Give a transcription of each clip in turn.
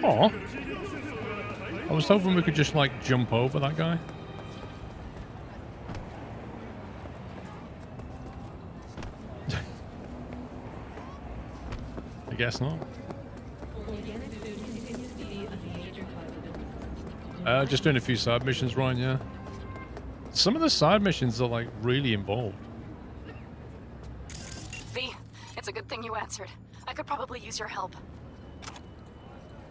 Oh, I was hoping we could just like jump over that guy. I guess not. Just doing a few side missions, Ryan, yeah. Some of the side missions are like really involved. V, it's a good thing you answered. I could probably use your help.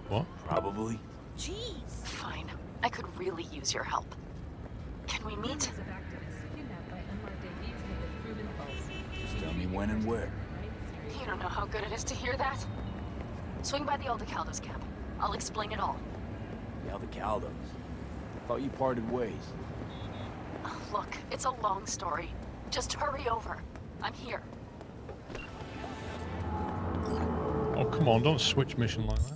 What? Probably. Jeez. Fine. I could really use your help. Can we meet? Just tell me when and where. You don't know how good it is to hear that. Swing by the Aldecaldos camp. I'll explain it all. The Aldecaldos. Thought you parted ways. Look, it's a long story. Just hurry over. I'm here. Oh, come on, don't switch mission like that.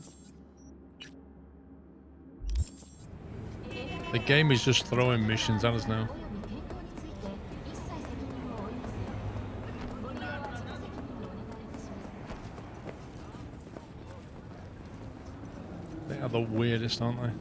The game is just throwing missions at us now. They are the weirdest, aren't they?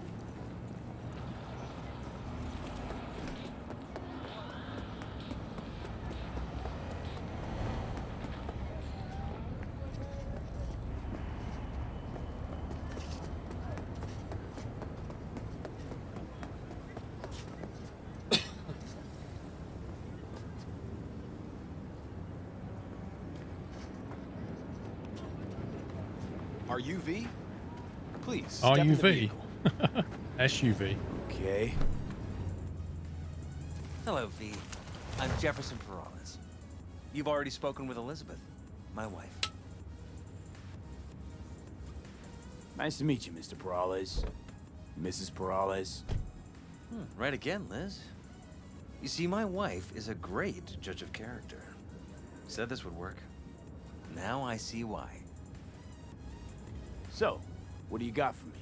Are you V? Please, step in the RUV? vehicle. SUV. Okay. Hello, V. I'm Jefferson Perales. You've already spoken with Elizabeth, my wife. Nice to meet you, Mr. Perales. Mrs. Perales. Right again, Liz. You see, my wife is a great judge of character. Said this would work. Now I see why. So, what do you got for me?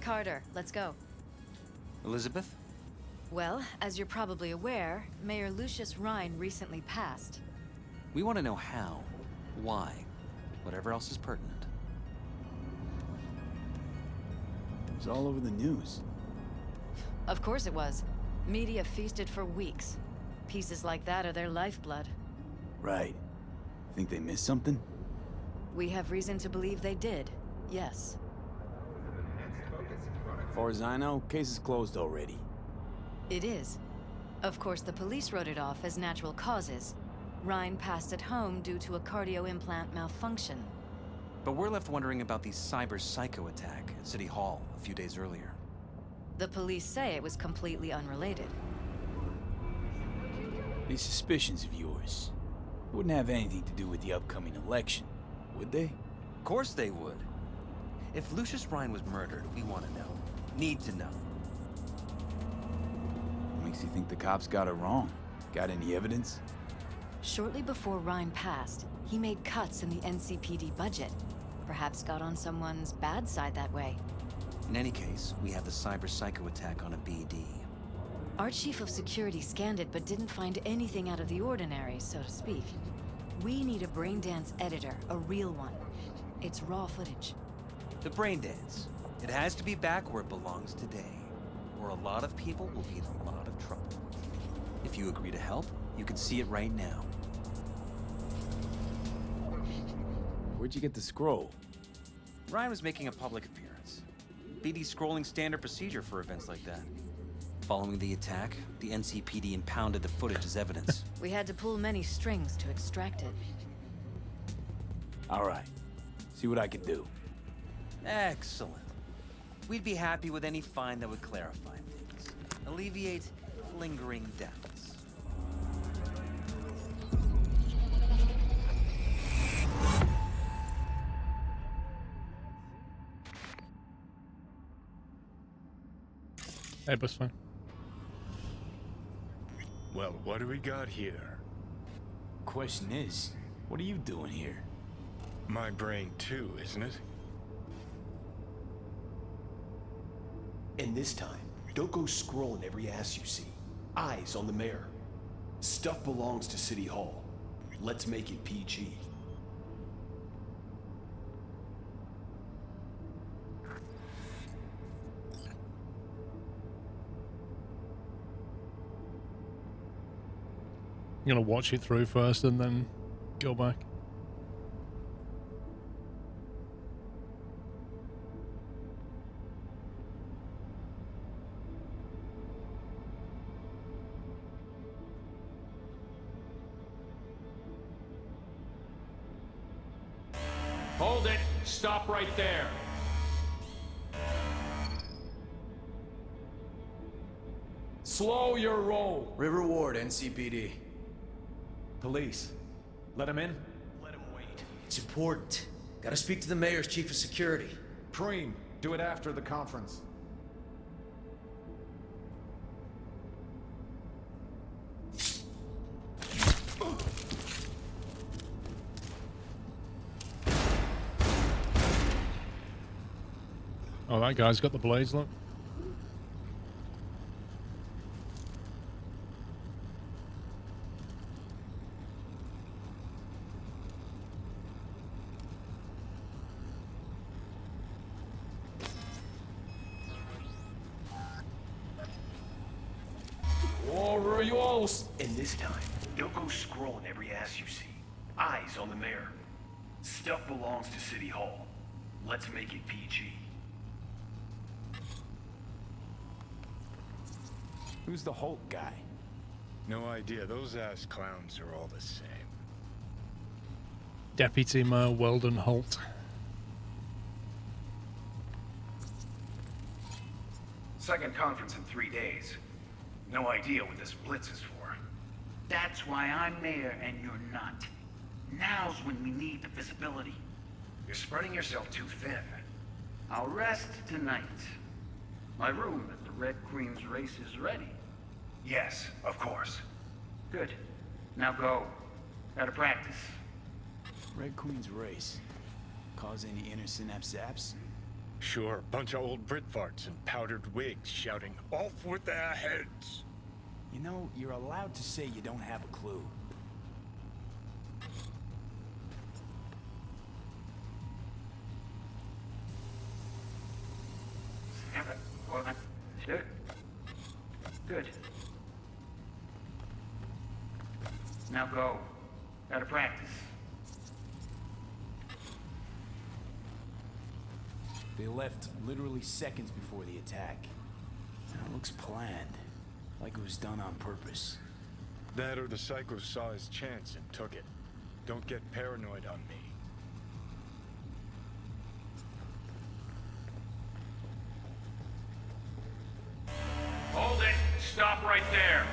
Carter, let's go. Elizabeth? Well, as you're probably aware, Mayor Lucius Rhine recently passed. We want to know how, why, whatever else is pertinent. It was all over the news. Of course it was. Media feasted for weeks. Pieces like that are their lifeblood. Right. Think they missed something? We have reason to believe they did, yes. As far as I know, case is closed already. It is. Of course, the police wrote it off as natural causes. Rhine passed at home due to a cardio implant malfunction. But we're left wondering about the cyber psycho attack at City Hall a few days earlier. The police say it was completely unrelated. These suspicions of yours wouldn't have anything to do with the upcoming election, would they? Of course they would. If Lucius Rhine was murdered, we want to know. Need to know. What makes you think the cops got it wrong? Got any evidence? Shortly before Rhine passed, he made cuts in the NCPD budget. Perhaps got on someone's bad side that way. In any case, we have the cyber psycho attack on a BD. Our chief of security scanned it but didn't find anything out of the ordinary, so to speak. We need a braindance editor, a real one. It's raw footage. The brain dance. It has to be back where it belongs today, or a lot of people will be in a lot of trouble. If you agree to help, you can see it right now. Where'd you get the scroll? Ryan was making a public appearance. BD scrolling standard procedure for events like that. Following the attack, the NCPD impounded the footage as evidence. We had to pull many strings to extract it. All right. See what I can do. Excellent. We'd be happy with any find that would clarify things, alleviate lingering doubts. Hey, bus fine. Well, what do we got here? Question is, what are you doing here? My brain too, isn't it? And this time, don't go scrolling every ass you see. Eyes on the mayor. Stuff belongs to City Hall. Let's make it PG. gonna watch it through first and then go back. Hold it! Stop right there! Slow your roll! River Ward, NCPD. Police. Let him in? Let him wait. It's important. Gotta speak to the mayor's chief of security. Preem, do it after the conference. Oh, that guy's got the blades, look. And this time, don't go scrolling every ass you see. Eyes on the mayor. Stuff belongs to City Hall. Let's make it PG. Who's the Holt guy? No idea. Those ass clowns are all the same. Deputy Mayor Weldon Holt. Second conference in 3 days. No idea what this blitz is for. That's why I'm mayor and you're not. Now's when we need the visibility. You're spreading yourself too thin. I'll rest tonight. My room at the Red Queen's race is ready. Yes, of course. Good. Now go. Gotta practice. Red Queen's race. Cause any inner synapse zaps? Sure, bunch of old Brit farts in powdered wigs shouting, "Off with their heads!" You know, you're allowed to say you don't have a clue. Good. Now go. Gotta practice. They left literally seconds before the attack. And it looks planned. Like it was done on purpose. That or the psycho saw his chance and took it. Don't get paranoid on me. Hold it! Stop right there!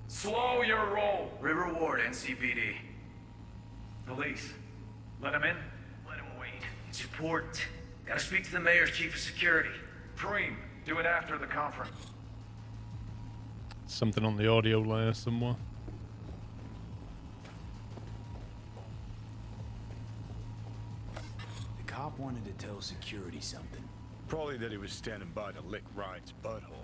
Slow your roll! River Ward, NCPD. Police. Let him in? Let him wait. It's important. Gotta speak to the mayor's chief of security. Preem, do it after the conference. Something on the audio layer somewhere. The cop wanted to tell security something. Probably that he was standing by to lick Ryan's butthole.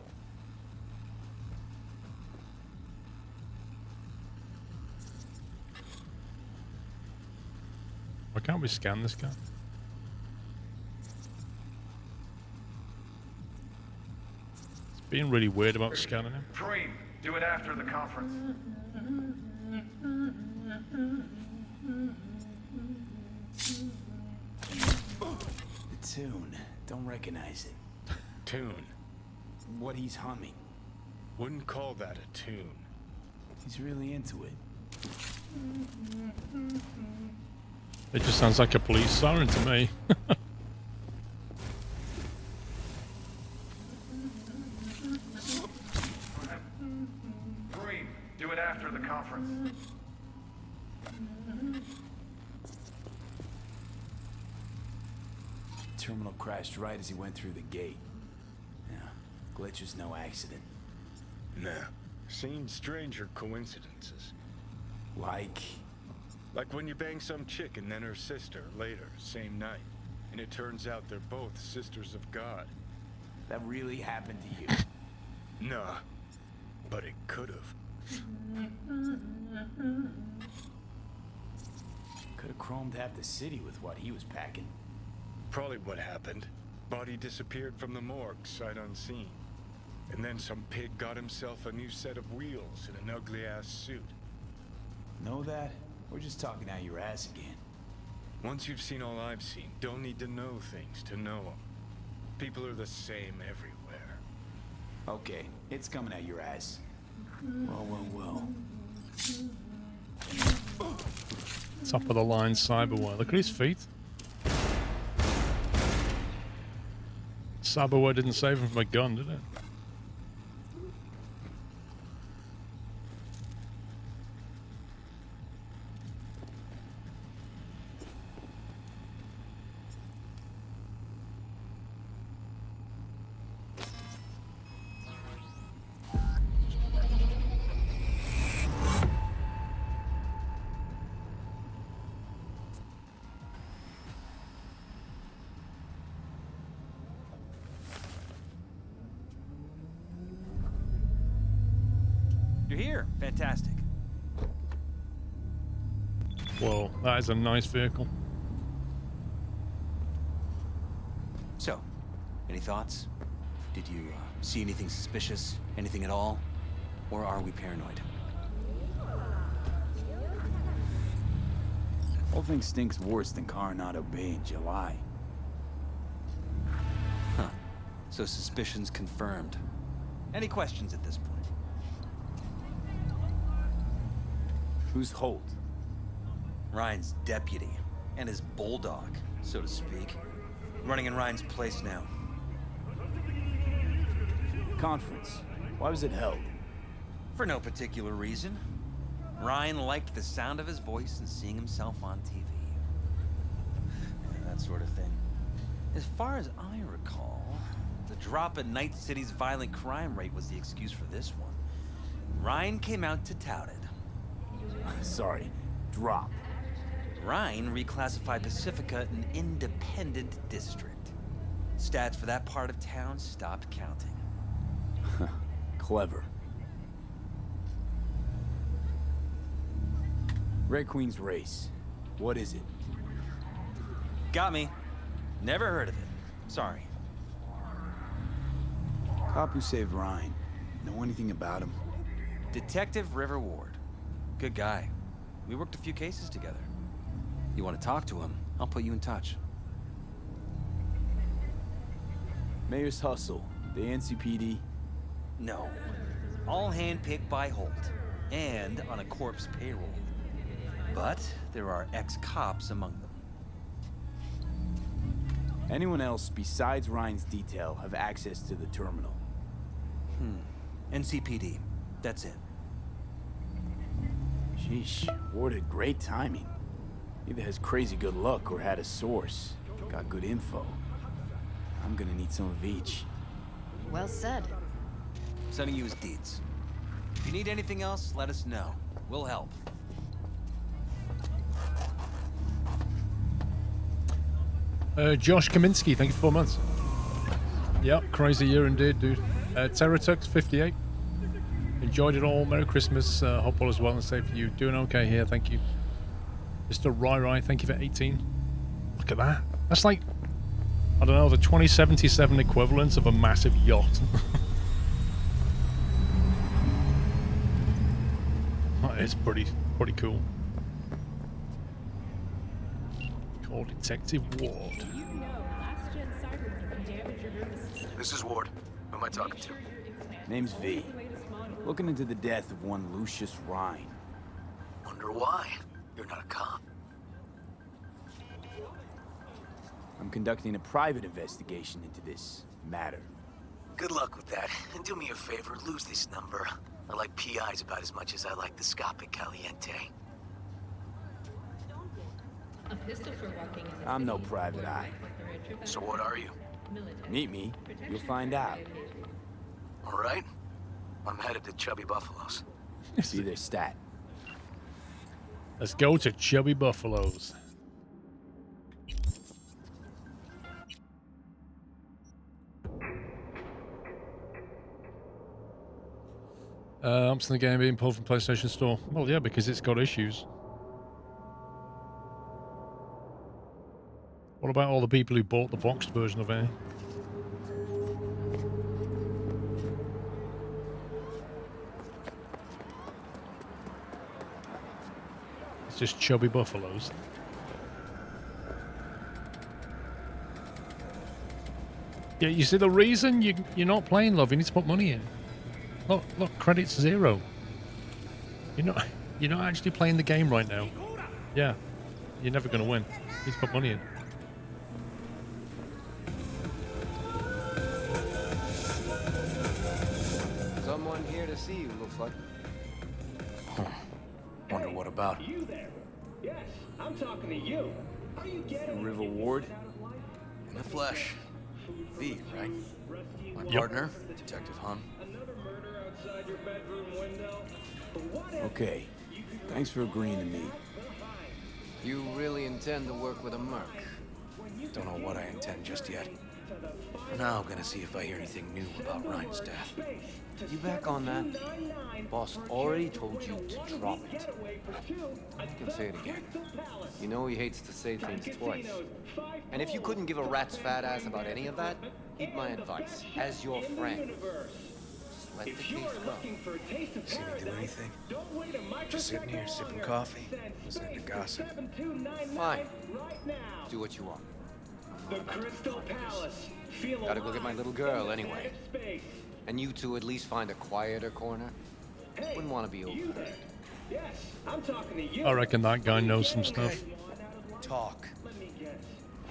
Why can't we scan this guy? It's being really weird about scanning him. Preem, do it after the conference. The tune. Don't recognize it. Tune. What he's humming. Wouldn't call that a tune. He's really into it. It just sounds like a police siren to me. Preem, do it after the conference. Terminal crashed right as he went through the gate. Yeah, glitch was no accident. Nah. Seen stranger coincidences. Like when you bang some chick and then her sister later, same night. And it turns out they're both sisters of God. that really happened to you. Nah. But it could've. Could have chromed half the city with what he was packing. Probably what happened. Body disappeared from the morgue, sight unseen. And then some pig got himself a new set of wheels and an ugly-ass suit. Know that? We're just talking out your ass again. Once you've seen all I've seen, don't need to know things to know them. People are the same everywhere. Okay, it's coming out your ass. Well. Top of the line Cyberware. Look at his feet. Cyberware didn't save him from a gun, did it? You're here. Fantastic. Whoa, that is a nice vehicle. So, any thoughts? Did you see anything suspicious? Anything at all? Or are we paranoid? Whole thing stinks worse than Coronado Bay in July. Huh. So suspicions confirmed. Any questions at this point? Who's Holt? Ryan's deputy. And his bulldog, so to speak. Running in Ryan's place now. Conference. Why was it held? For no particular reason. Ryan liked the sound of his voice and seeing himself on TV. That sort of thing. As far as I recall, the drop in Night City's violent crime rate was the excuse for this one. Ryan came out to tout it. Sorry, drop. Ryan reclassified Pacifica an independent district. Stats for that part of town stopped counting. Clever. Red Queen's race. What is it? Got me. Never heard of it. Sorry. Cop who saved Ryan. Know anything about him? Detective River Ward. Good guy. We worked a few cases together. You want to talk to him, I'll put you in touch. Mayor's Hustle. The NCPD? No. All handpicked by Holt. And on a corpse payroll. But there are ex-cops among them. Anyone else besides Ryan's detail have access to the terminal? NCPD. That's it. Sheesh, Ward had great timing. Either has crazy good luck or had a source. Got good info. I'm gonna need some of each. Well said. Sending you his deeds. If you need anything else, let us know. We'll help. Josh Kaminsky, thank you for 4 months. Yep, crazy year indeed, dude. Terratux, 58. Enjoyed it all. Merry Christmas. Hope all is well and safe for you. Doing okay here, thank you. Mr. Rai, thank you for 18. Look at that. That's like, I don't know, the 2077 equivalent of a massive yacht. That is pretty cool. Call Detective Ward. This is Ward. Who am I talking to? Name's V. Looking into the death of one Lucius Rhine. Wonder why? You're not a cop. I'm conducting a private investigation into this matter. Good luck with that. And do me a favor, lose this number. I like PIs about as much as I like the Scopic Caliente. I'm no private eye. So what are you? Meet me, you'll find out. All right. I'm headed to Chubby Buffaloes. See their stat. Let's go to Chubby Buffaloes. Umps in the game being pulled from PlayStation Store. Well, yeah, because it's got issues. What about all the people who bought the boxed version of it? It's just chubby buffaloes. Yeah, you see the reason you're not playing, love. You need to put money in. Look, credits 0. You're not actually playing the game right now. Yeah, you're never gonna win. You need to put money in. Someone here to see you, looks like. Huh. Wonder what about? You there? Yes, I'm talking to you. Are you getting River Ward? In the flesh. V, right? My Yep. partner, Detective Hahn. another murder outside your bedroom window? What if Okay. Thanks for agreeing to meet. You really intend to work with a merc? Don't know what I intend just yet. For now, I'm gonna see if I hear anything new about Ryan's death. You back on that? Boss already told you to drop it. You can say it again. You know he hates to say things twice. And if you couldn't give a rat's fat ass about any of that, heed my advice. As your friend, just let the case go. See me do anything? Just sitting here sipping coffee, listening to gossip. Fine. Do what you want. the Crystal Palace? Feel Gotta go get my little girl alive anyway. in space. And you two at least find a quieter corner? Wouldn't want to be over. Yes, I'm talking to you. I reckon that guy knows some stuff. Talk. Let me guess.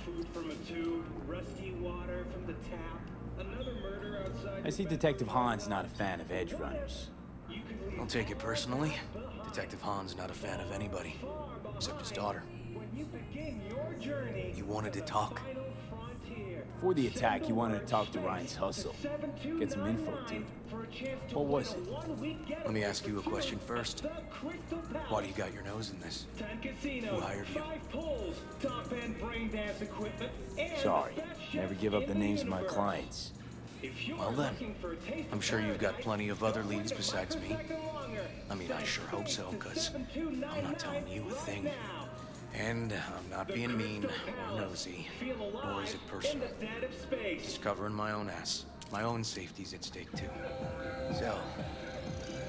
Food from a tube, rusty water from the tap, another murder outside. I see Detective Hahn's not a fan of edge runners. Don't take it personally. Detective Hahn's not a fan of anybody, except his daughter. You wanted to talk? Before the attack, he wanted to talk to Ryan's hustle. Get some info, dude. What was it? Let me ask you a question first. Why do you got your nose in this? Who hired you? Sorry. Never give up the names of my clients. Well then, I'm sure you've got plenty of other leads besides me. I mean, I sure hope so, because I'm not telling you a thing. And I'm not being mean or nosy, nor is it personal. Just covering my own ass. My own safety's at stake, too. So,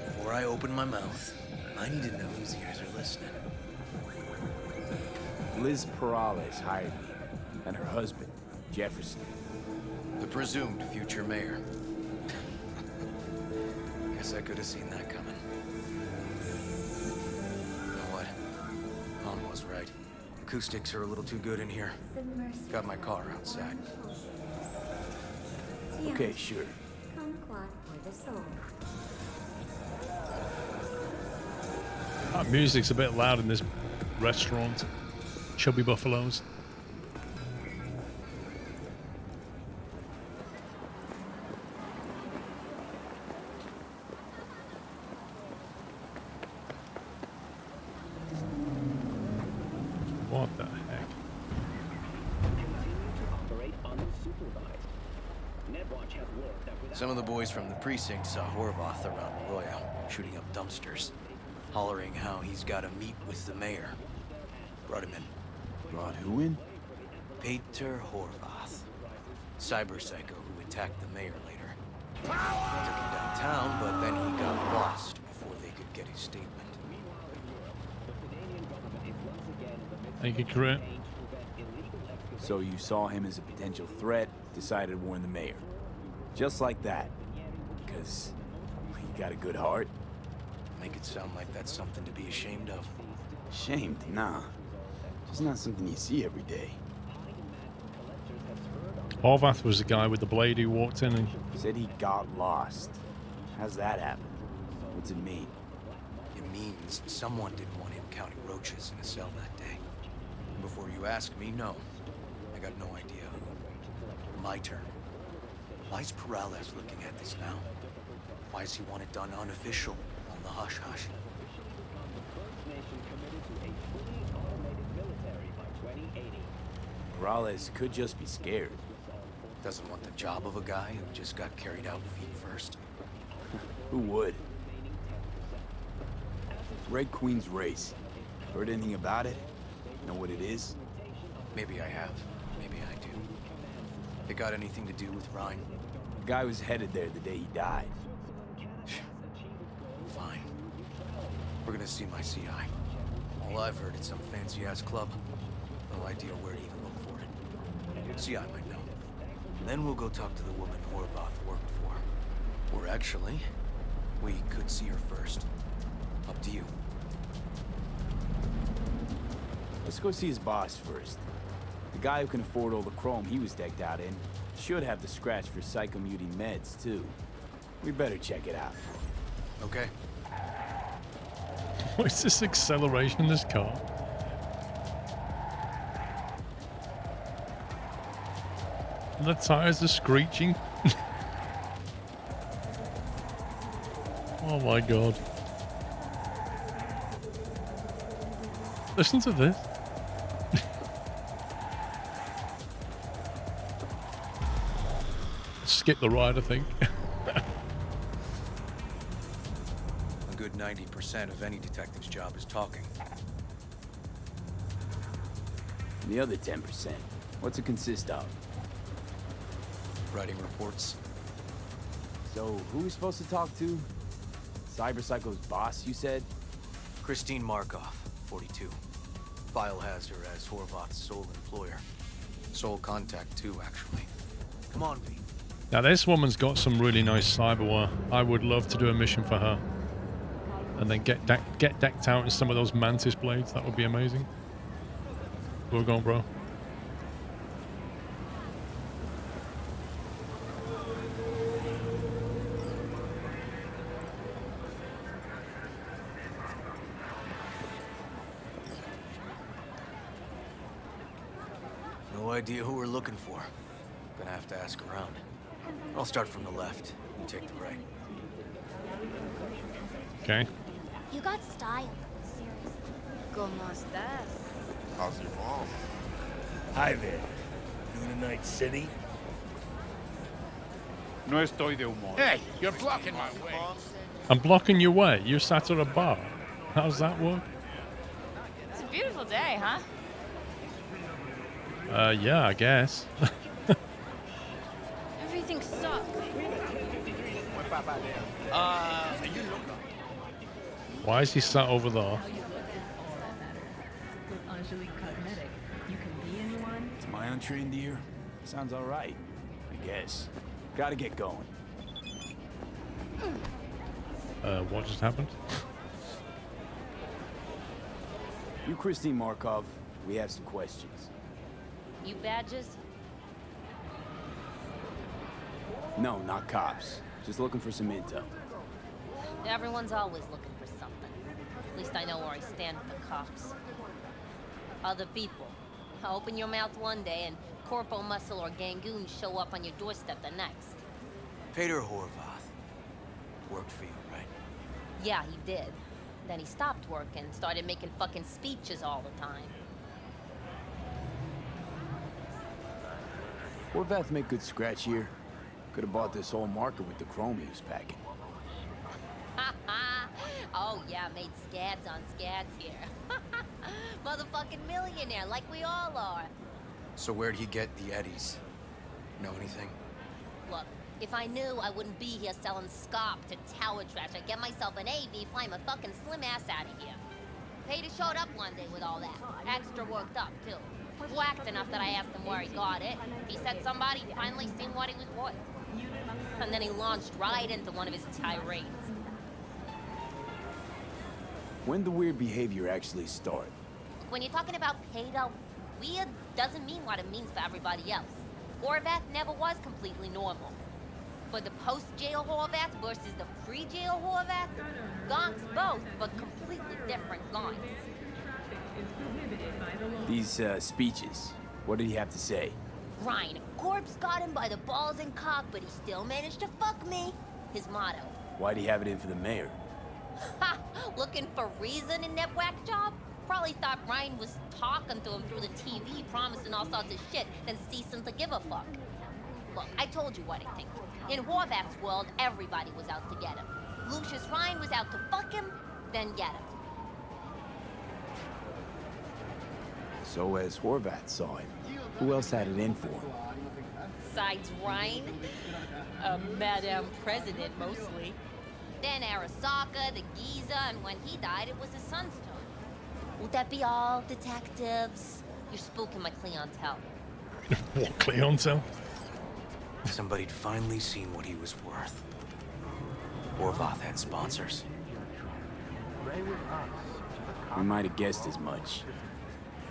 before I open my mouth, I need to know whose ears are listening. Liz Perales hired me, and her husband, Jefferson. The presumed future mayor. Guess I could have seen that coming. You know what? Mom was right. Acoustics are a little too good in here. Got my car outside. Okay, sure. That music's a bit loud in this restaurant. Chubby buffaloes. What the heck? Some of the boys from the precinct saw Horvath around Arroyo, shooting up dumpsters, hollering how he's got to meet with the mayor. Brought him in. Brought who in? Peter Horvath. Cyber psycho who attacked the mayor later. Took him downtown, but then he got lost before they could get his statement. Thank you, Corinne. So you saw him as a potential threat, decided to warn the mayor. Just like that. Because you got a good heart. Make it sound like that's something to be ashamed of. Ashamed? Nah. Just not something you see every day. Horvath was the guy with the blade who walked in and... Said he got lost. How's that happen? What's it mean? It means someone didn't want him counting roaches in a cell that day. And before you ask me, no. I got no idea who. My turn. Why's Perales looking at this now? Why does he want it done unofficial, on the hush-hush? Perales could just be scared. Doesn't want the job of a guy who just got carried out feet first. Who would? Red Queen's race. Heard anything about it? Know what it is? Maybe I have. Maybe I do. It got anything to do with Ryan? The guy was headed there the day he died. Fine. We're gonna see my CI. All I've heard is some fancy-ass club. No idea where to even look for it. See, I might know. Then we'll go talk to the woman Horvath worked for. Or actually, we could see her first. Up to you. Let's go see his boss first. The guy who can afford all the chrome he was decked out in should have the scratch for psychomuting meds, too. We better check it out. Okay. What is this acceleration in this car? And the tires are screeching. Oh my god. Listen to this. Skip the ride, I think. A good 90% of any detective's job is talking. And the other 10%, what's it consist of? Writing reports. So, who are we supposed to talk to? Cyberpsycho's boss, you said? Christine Markov, 42. File has her as Horvath's sole employer. Sole contact, too, actually. Come on, V. Now, this woman's got some really nice cyberware. I would love to do a mission for her. And then get decked out in some of those mantis blades. That would be amazing. Where we going, bro? No idea who we're looking for. Gonna have to ask around. I'll start from the left. You take the right. Okay. You got style. Seriously. ¿Cómo estás? How's your mom? Hi there. New to Night City? No estoy de humor. Hey, you're blocking my way. I'm blocking your way. You're sat at a bar. How's that work? It's a beautiful day, huh? Yeah, I guess. Everything sucks. Why is he sat over there? It's my untrained ear. Sounds all right, I guess. Gotta get going. What just happened? You, Christine Markov, we have some questions. You badges? No, not cops. Just looking for some intel. Everyone's always looking for something. At least I know where I stand with the cops. Other people. Open your mouth one day and Corpo Muscle or Gangoon show up on your doorstep the next. Peter Horvath. Worked for you, right? Yeah, he did. Then he stopped working, started making fucking speeches all the time. Horvath make good scratch here. Could have bought this whole market with the chrome he was packing. Oh yeah, made scads on scads here. Motherfucking millionaire, like we all are. So where'd he get the eddies? Know anything? Look, if I knew, I wouldn't be here selling scop to tower trash. I'd get myself an AV, fly my fucking slim ass out of here. Peter showed up one day with all that. Extra worked up, too. Whacked enough that I asked him where he got it. He said somebody finally seen what he was worth. And then he launched right into one of his tirades. When the weird behavior actually start? When you're talking about Peter, weird doesn't mean what it means for everybody else. Horvath never was completely normal. For the post-jail Horvath versus the pre-jail Horvath, gonks both, but completely different gonks. These, speeches, what did he have to say? Ryan, Corpse got him by the balls and cock, but he still managed to fuck me. His motto. Why'd he have it in for the mayor? Ha! Looking for reason in that whack job? Probably thought Ryan was talking to him through the TV, promising all sorts of shit, then ceasing to give a fuck. Look, I told you what I think. In Horvath's world, everybody was out to get him. Lucius Ryan was out to fuck him, then get him. So as Horvath saw him, who else had it in for him? Besides Ryan, Madame President mostly. Then Arasaka, the Giza, and when he died, it was his son's turn. Would that be all, detectives? You're spooking my clientele. What clientele? Somebody'd finally seen what he was worth. Orvoth had sponsors. We might have guessed as much.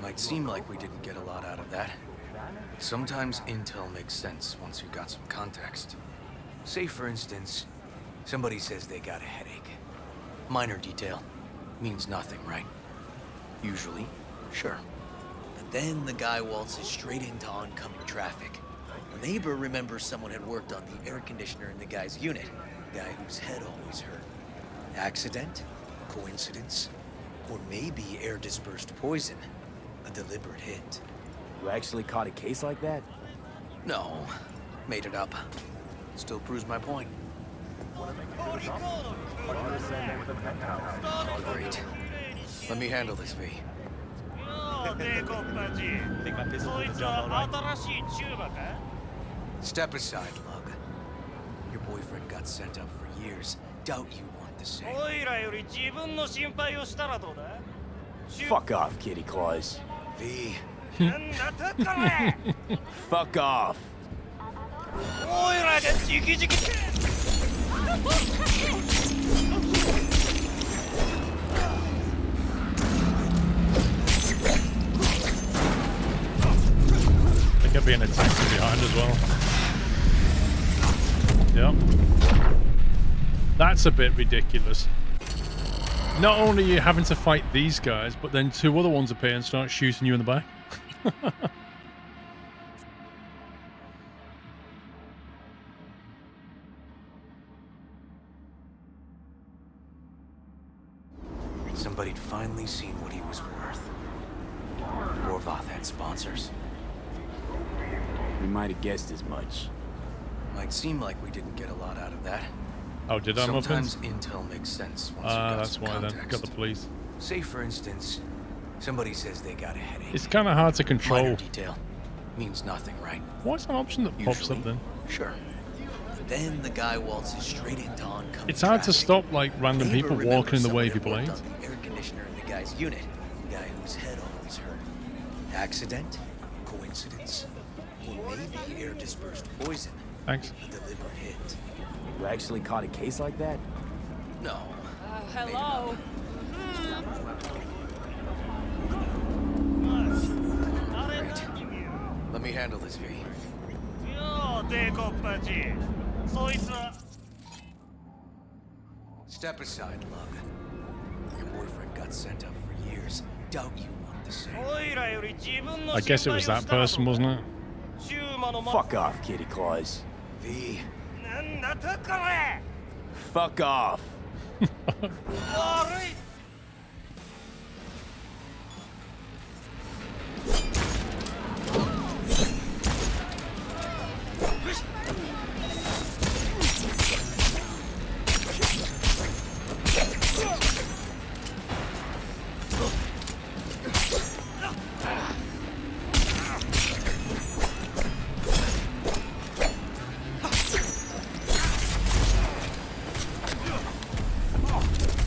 Might seem like we didn't get a lot out of that. Sometimes intel makes sense once you've got some context. Say, for instance, somebody says they got a headache. Minor detail. Means nothing, right? Usually, sure. But then the guy waltzes straight into oncoming traffic. A neighbor remembers someone had worked on the air conditioner in the guy's unit. The guy whose head always hurt. Accident? Coincidence? Or maybe air-dispersed poison. A deliberate hit. You actually caught a case like that? No. Made it up. Still proves my point. Great. Let me handle this, V. Step aside, Lug. Your boyfriend got sent up for years. Doubt you want the same. Fuck off, Kitty Claus. V. Fuck off. They kept being attacked from behind as well. Yep. That's a bit ridiculous. Not only are you having to fight these guys, but then two other ones appear and start shooting you in the back. Somebody'd finally seen what he was worth. Orvoth had sponsors. We might have guessed as much. Might seem like we didn't get a lot out of that. Oh, did I? Sometimes intel makes sense once you got that's some why context. then. Got the police. Say, for instance, somebody says they got a headache. It's kind of hard to control. Minor detail. Means nothing, right? What's an option that pops up then? Sure. Then the guy waltzes straight into oncoming It's hard to traffic. stop like random Neighbor people remembers walking in the way of your someone blades. had worked on the air conditioner in the guy's unit. The guy whose head always hurt. Accident? Coincidence? Or maybe air-dispersed poison. Thanks. A deliberate hit. You actually caught a case like that? No. Hello. Great. Let me handle this, V. Step aside, Lug. Your boyfriend got sent up for years. Doubt you want the same. I guess it was that person, wasn't it? Fuck off, Kitty Claus. V. Fuck off.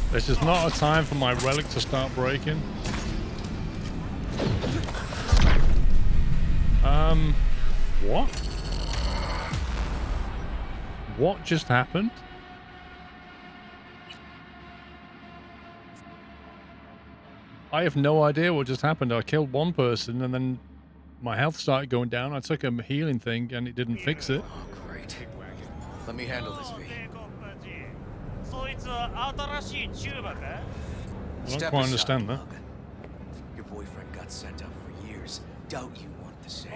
This is not a time for my relic to start breaking. What? What just happened? I have no idea what just happened. I killed one person and then my health started going down. I took a healing thing and it didn't fix it. Oh, great. Let me handle this, V. I don't quite understand that. Your boyfriend got sent up for years. Doubt you want the same.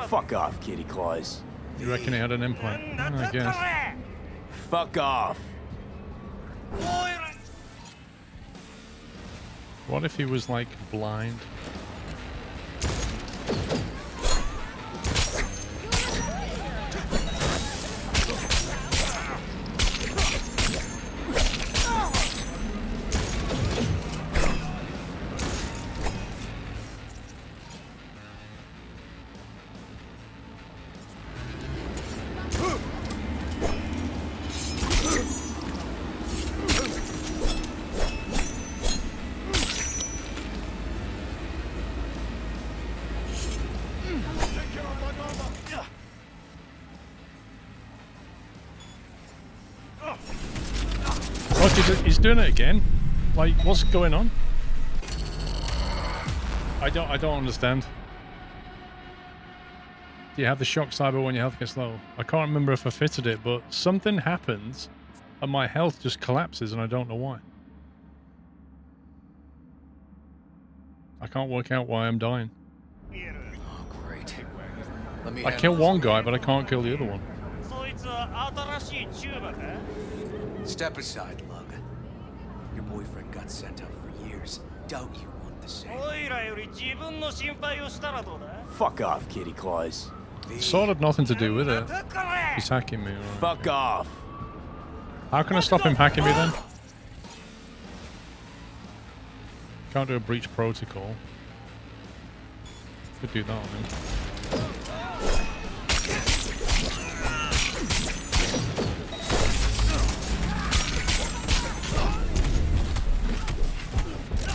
Fuck off, Kitty Claus. You reckon he had an implant? I guess. Fuck off. What if he was like blind? Look, he's doing it again. Like, what's going on? I don't understand. Do you have the shock cyber when your health gets low? I can't remember if I fitted it, but something happens and my health just collapses and I don't know why. I can't work out why I'm dying. Oh, great. I kill one guy, but I can't kill the other one. Step aside, Lug. Your boyfriend got sent out for years. Doubt you want the same. Fuck off, Kitty Claus. Sort of nothing to do with it. He's hacking me. Right? Fuck off. How can I stop him hacking me then? Can't do a breach protocol. Could do that on him.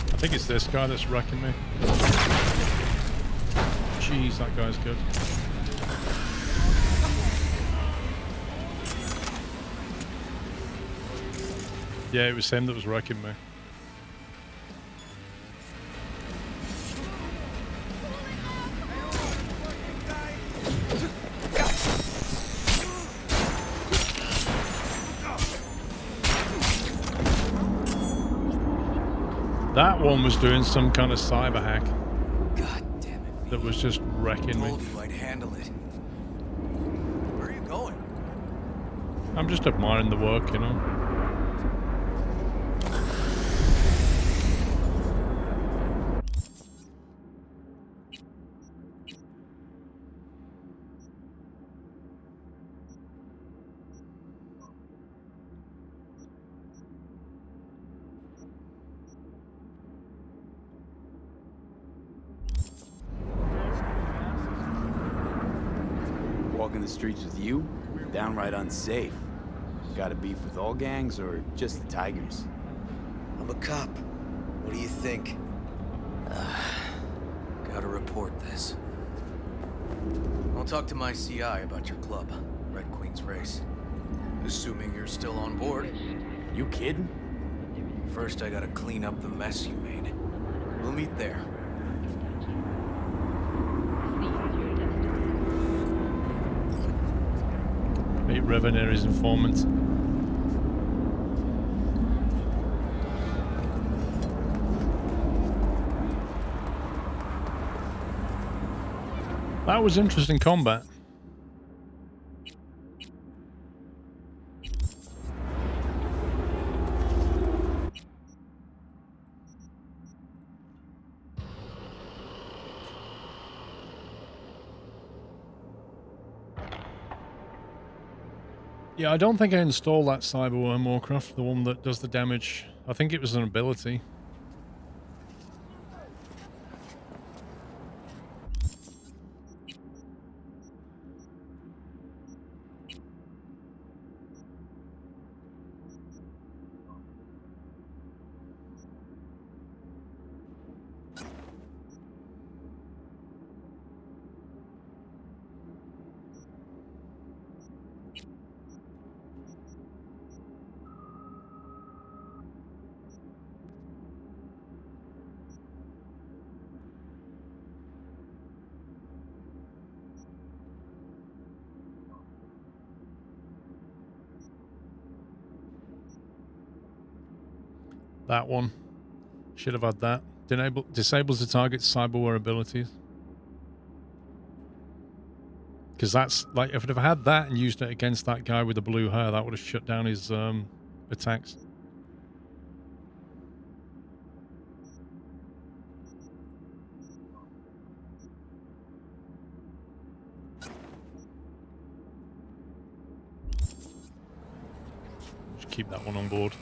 I think it's this guy that's wrecking me. Jeez, that guy's good. Yeah, it was him that was wrecking me. That one was doing some kind of cyber hack. God damn it. That was just wrecking me. Told you I'd handle it. Where are you going? I'm just admiring the work, you know. Walking the streets with you? Downright unsafe. Got a beef with all gangs or just the Tigers? I'm a cop. What do you think? Gotta report this. I'll talk to my CI about your club, Red Queen's Race. Assuming you're still on board. You kidding? First, I gotta clean up the mess you made. We'll meet there. Meet Revenary's informant. That was interesting combat. Yeah, I don't think I installed that Cyberworm Warcraft, the one that does the damage. I think it was an ability. That one. Should have had that. Disables the target's cyberware abilities. Because that's, like, if I'd have had that and used it against that guy with the blue hair, that would have shut down his attacks. Just keep that one on board.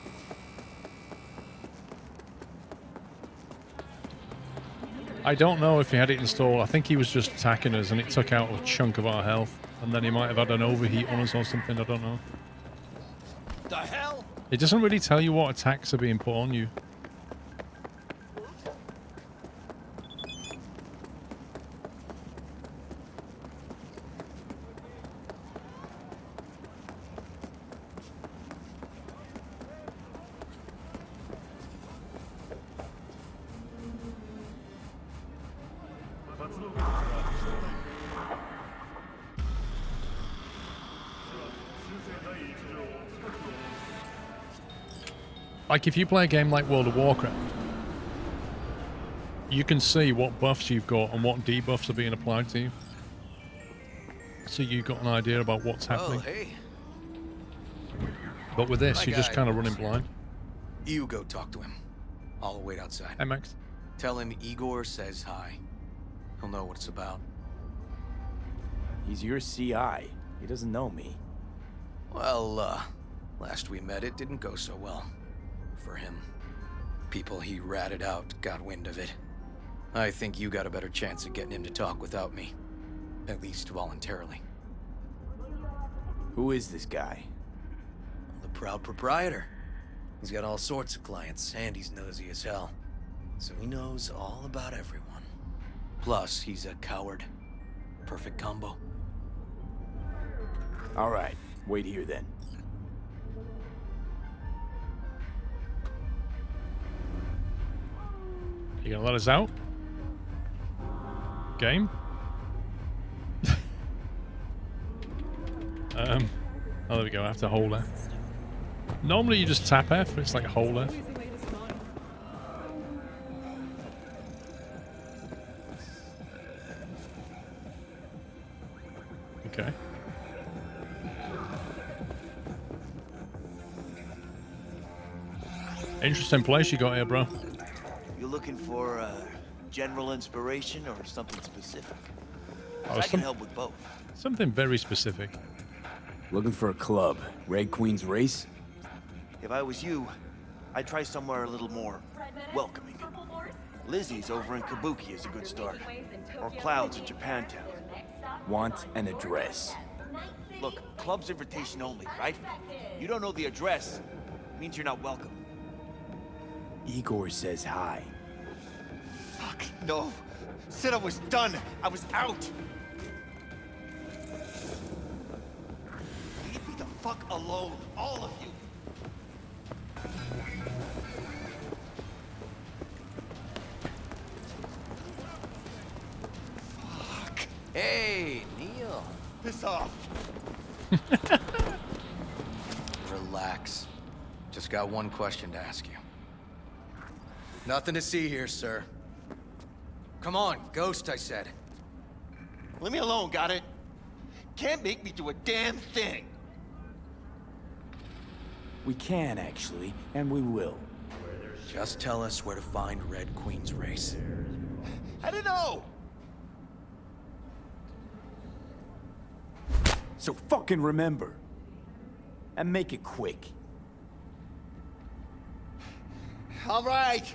I don't know if he had it installed. I think he was just attacking us and it took out a chunk of our health. And then he might have had an overheat on us or something. I don't know. The hell? It doesn't really tell you what attacks are being put on you. Like if you play a game like World of Warcraft, you can see what buffs you've got and what debuffs are being applied to you. So you've got an idea about what's happening. Oh, hey. But with this, My you're just guy kind of works running here. blind. You go talk to him. I'll wait outside. Hey, Max. Tell him Igor says hi. He'll know what it's about. He's your CI. He doesn't know me. Well, last we met, it didn't go so well. For him. People he ratted out got wind of it. I think you got a better chance of getting him to talk without me. At least voluntarily. Who is this guy? The proud proprietor. He's got all sorts of clients, and he's nosy as hell. So he knows all about everyone. Plus, he's a coward. Perfect combo. All right, wait here then. You gonna let us out? Game? Oh, there we go. I have to hold F. Normally you just tap F, but it's like hold F. Okay. Interesting place you got here, bro. You looking for general inspiration or something specific? Oh, I can help with both. Something very specific. Looking for a club. Red Queen's Race? If I was you, I'd try somewhere a little more welcoming. Lizzie's over in Kabuki is a good start. Or Clouds in Japantown. Want an address. Look, club's invitation only, right? You don't know the address. Means you're not welcome. Igor says hi. Fuck, no. Said I was done. I was out. Leave me the fuck alone, all of you. Fuck. Hey, Neil. Piss off. Relax. Just got one question to ask you. Nothing to see here, sir. Come on, ghost, I said. Leave me alone, got it? Can't make me do a damn thing. We can, actually, and we will. Just tell us where to find Red Queen's Race. I don't know. So fucking remember. And make it quick. All right.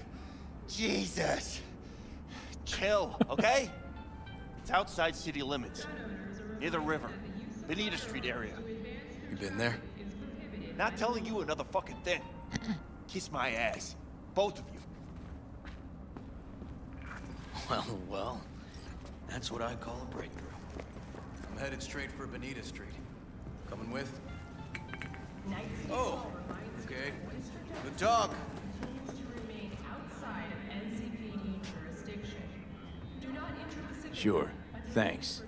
Jesus. Chill, okay? It's outside city limits. Near the river. Benita Street area. You been there? Not telling you another fucking thing. Kiss my ass. Both of you. Well. That's what I call a breakthrough. I'm headed straight for Benita Street. Coming with? Oh, okay. Good talk. Sure. Thanks.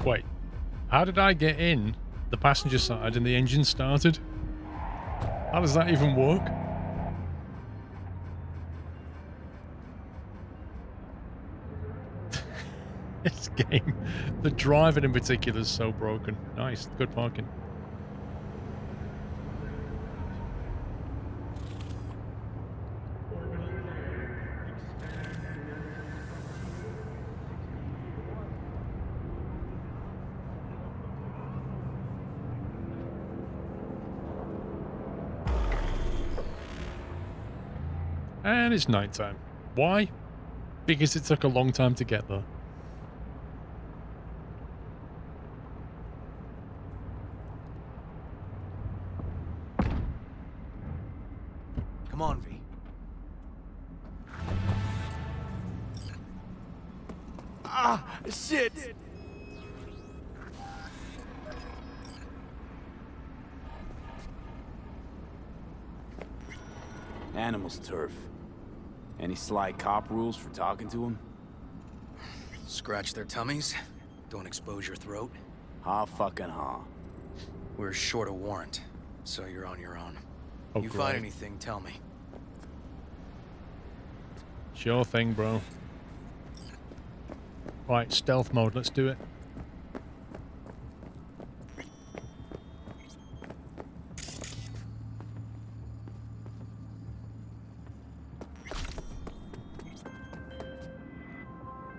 Wait. How did I get in the passenger side and the engine started? How does that even work? This game, the driving in particular is so broken. Nice, good parking. And it's nighttime. Why? Because it took a long time to get there. Come on, V. Ah, shit! Animals turf. Any sly cop rules for talking to him? Scratch their tummies. Don't expose your throat. Ha fucking ha. We're short a warrant, so you're on your own. Oh, You great. find anything, tell me. Sure thing, bro. Right, stealth mode. Let's do it.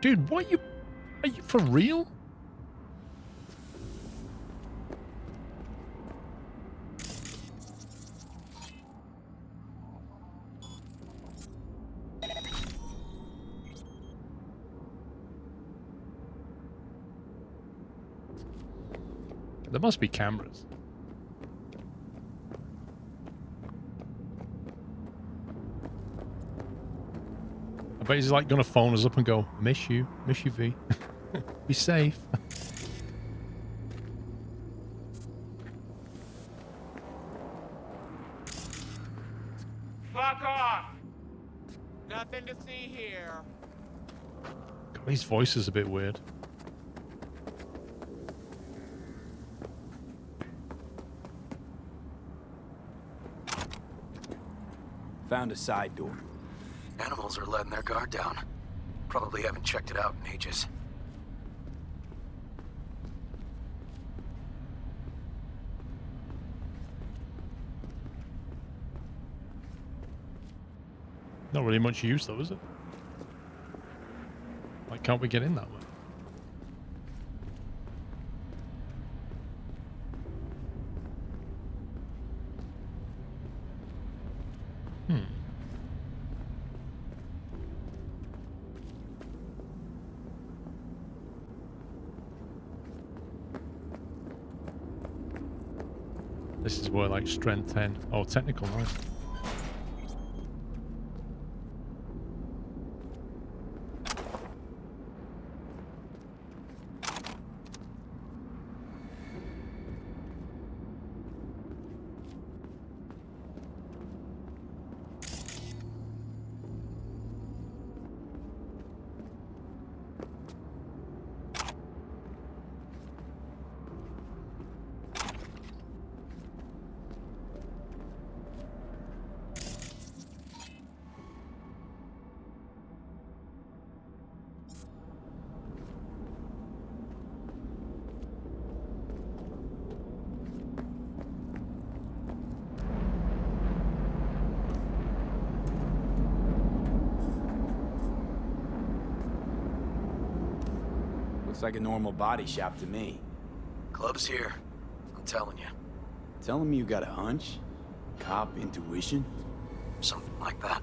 Dude, what are you for real? There must be cameras. I bet he's like gonna phone us up and go, miss you V. Be safe. Fuck off! Nothing to see here. God, his voice is a bit weird. Found a side door. Animals are letting their guard down. Probably haven't checked it out in ages. Not really much use though, is it? Why can't we get in that way? This is where like strength 10. Oh, technical, nice. Looks like a normal body shop to me. Club's here. I'm telling you. Telling me you got a hunch? Cop intuition? Something like that.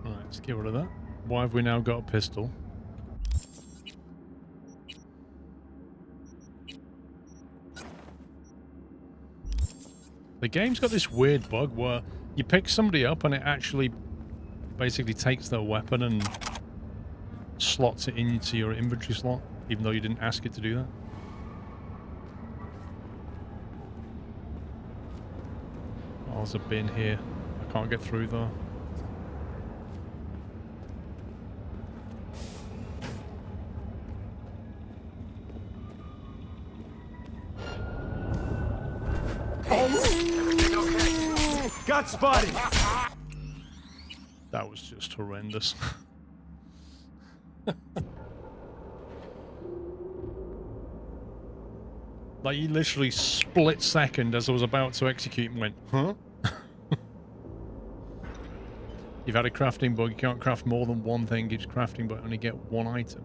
Let's get rid of that. Why have we now got a pistol? The game's got this weird bug where you pick somebody up and it actually basically takes their weapon and slots it into your inventory slot, even though you didn't ask it to do that. Oh, there's a bin here. I can't get through though. Everything okay? Got spotted! That was just horrendous. Like, he literally split second as I was about to execute and went, huh? You've had a crafting bug, you can't craft more than one thing each crafting, but only get one item.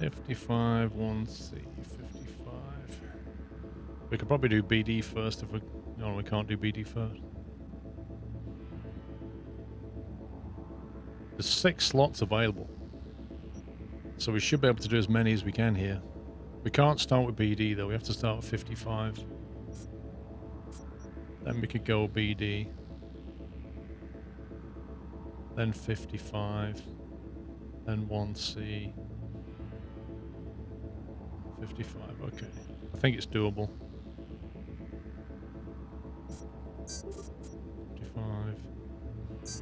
55, 1C, 55. We could probably do BD first if we... No, we can't do BD first. There's 6 slots available. So we should be able to do as many as we can here. We can't start with BD though, we have to start with 55. Then we could go BD. Then 55. Then 1C. 55, okay. I think it's doable. 55.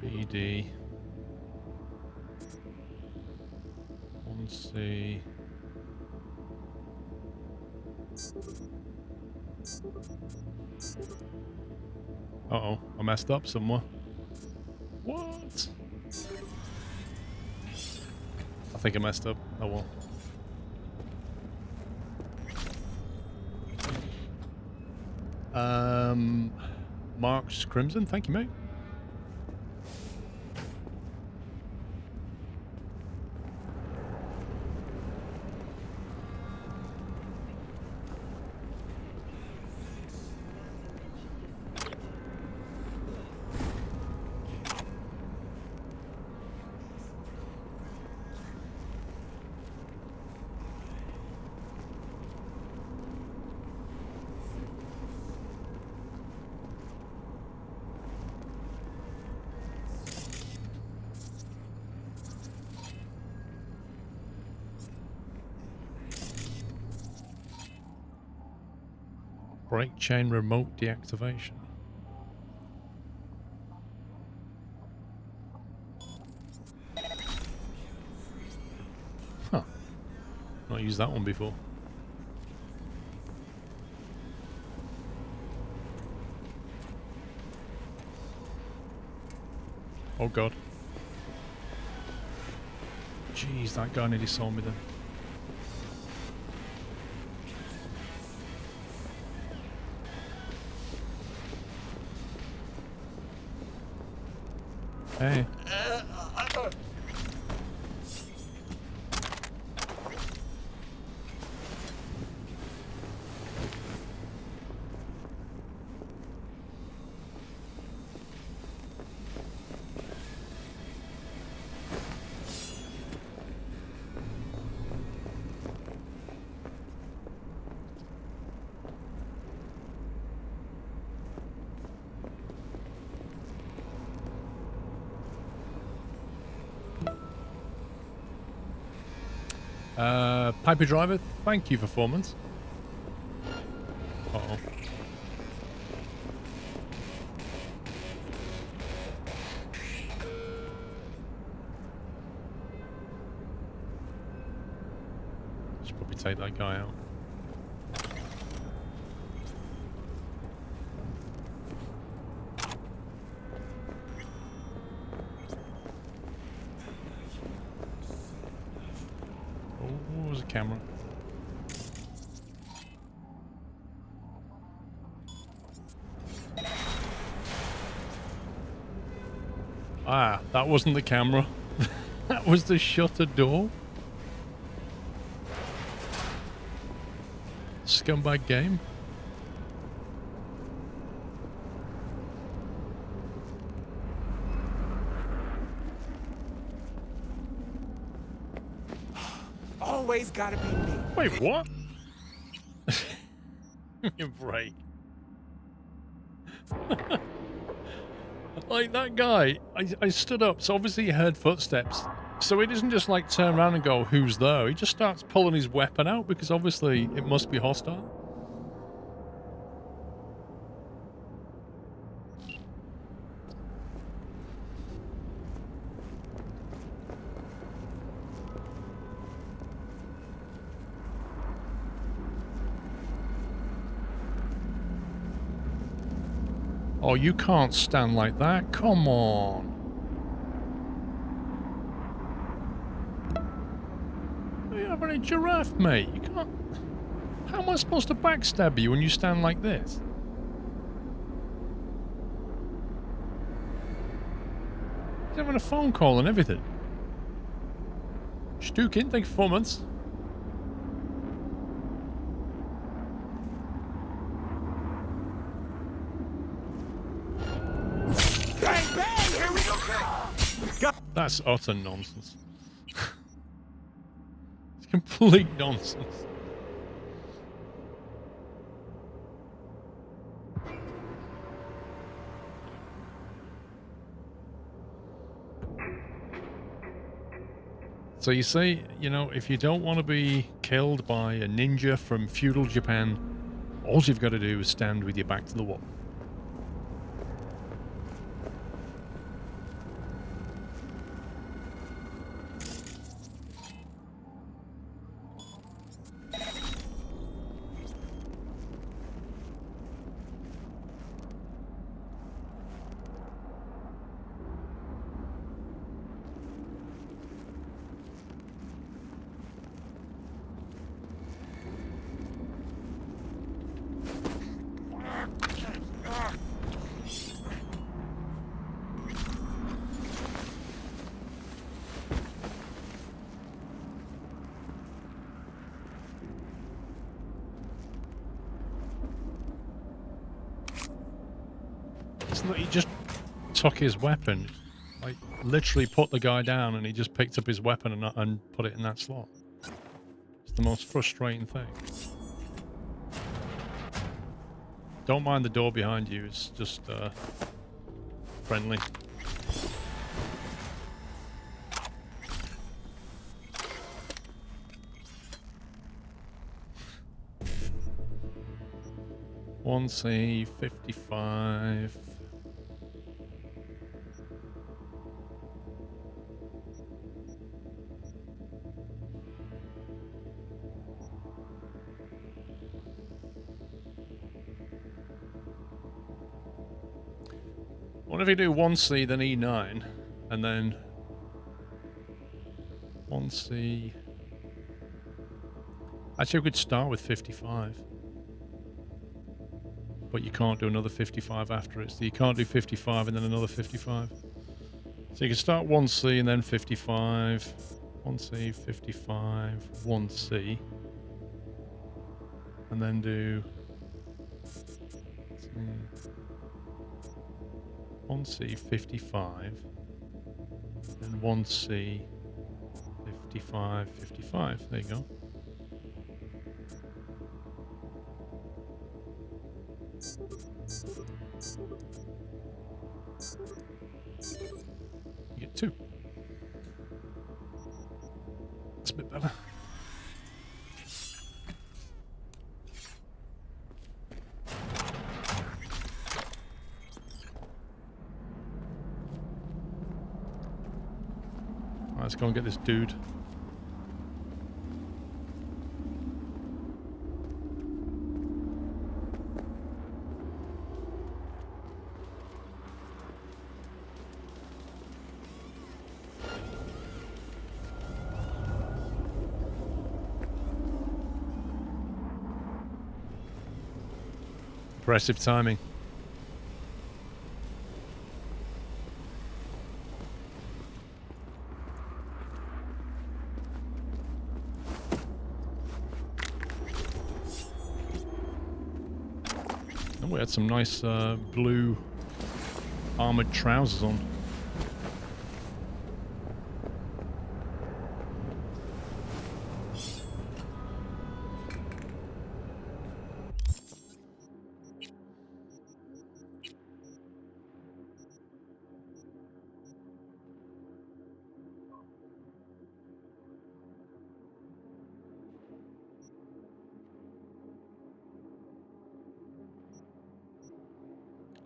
BD. 1C. Uh-oh, I messed up somewhere. What? I think I messed up. Oh well. Mark's Crimson, thank you, mate. Brake chain remote deactivation. Huh. Not used that one before. Oh god. Jeez, that guy nearly saw me then. Hey. Piper Driver, thank you for 4 months. Uh-oh. Should probably take that guy out. Camera. Ah, that wasn't the camera. That was the shutter door. Scumbag game. Always gotta be me. Wait, what? You break. Like that guy, I stood up, so obviously he heard footsteps. So he doesn't just like turn around and go, who's there? He just starts pulling his weapon out because obviously it must be hostile. Oh, you can't stand like that. Come on. You're having a giraffe, mate. You can't... How am I supposed to backstab you when you stand like this? He's having a phone call and everything. Stukin, thank you for 4 months. That's utter nonsense. It's complete nonsense. So you say, you know, if you don't want to be killed by a ninja from feudal Japan, all you've got to do is stand with your back to the wall. It's not, he just took his weapon, like literally put the guy down, and he just picked up his weapon and put it in that slot. It's the most frustrating thing. Don't mind the door behind you, it's just friendly. One C 55. What if you do 1C, then E9, and then 1C? Actually, we could start with 55. But you can't do another 55 after it. So you can't do 55 and then another 55. So you can start 1C and then 55. 1C, 55, 1C. And then do 1C, 55. And 1C, 55, 55. There you go. You get 2. That's a bit better. Right, let's go and get this dude. Impressive timing. And we had some nice blue armored trousers on.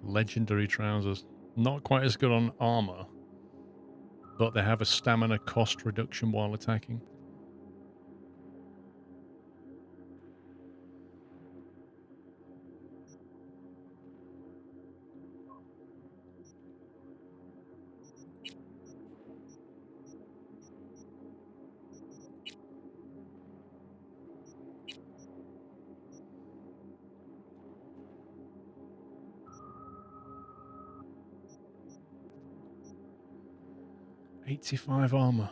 Legendary trousers. Not quite as good on armor, but they have a stamina cost reduction while attacking. .85 armor.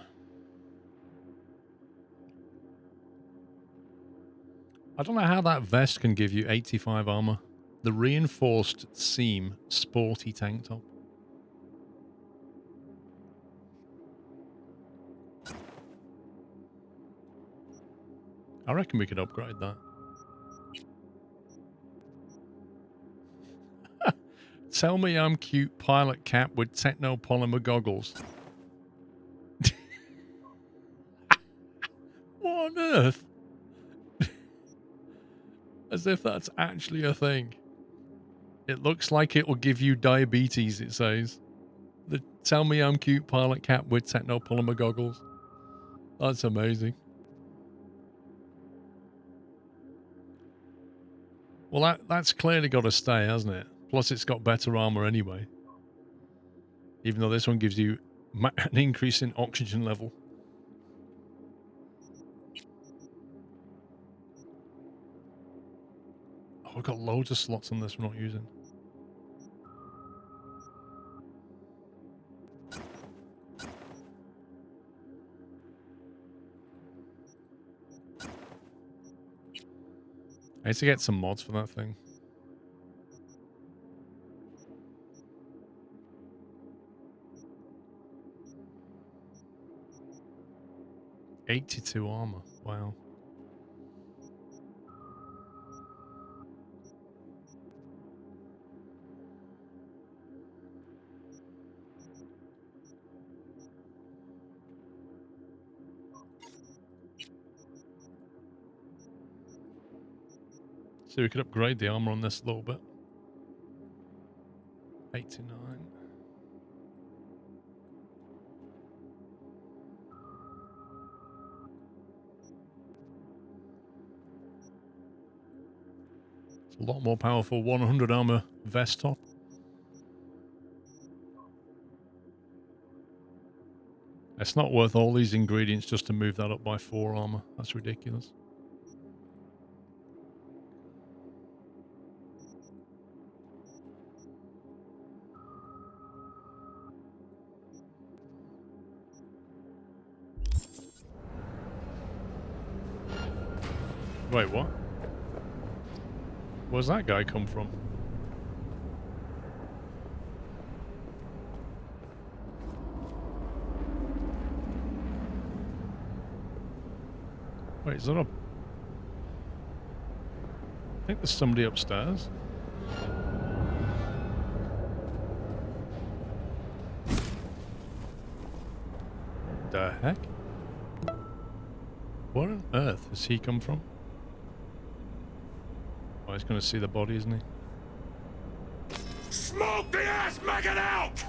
I don't know how that vest can give you 85 armor. The reinforced seam sporty tank top. I reckon we could upgrade that. Tell me I'm cute pilot cap with techno polymer goggles. What on earth? As if that's actually a thing. It looks like it will give you diabetes, it says. Tell me I'm cute pilot cap with techno polymer goggles. That's amazing. Well, that's clearly got to stay, hasn't it? Plus, it's got better armor anyway. Even though this one gives you an increase in oxygen level. Oh, we've got loads of slots on this we're not using. I need to get some mods for that thing. $82 armor. Wow. So we could upgrade the armor on this a little bit. 89. It's a lot more powerful 100 armor vest top. It's not worth all these ingredients just to move that up by 4 armor. That's ridiculous. Wait, what? Where's that guy come from? Wait, is that a... I think there's somebody upstairs. What the heck? Where on earth has he come from? Oh, he's going to see the body, isn't he? Smoke the ass maggot out!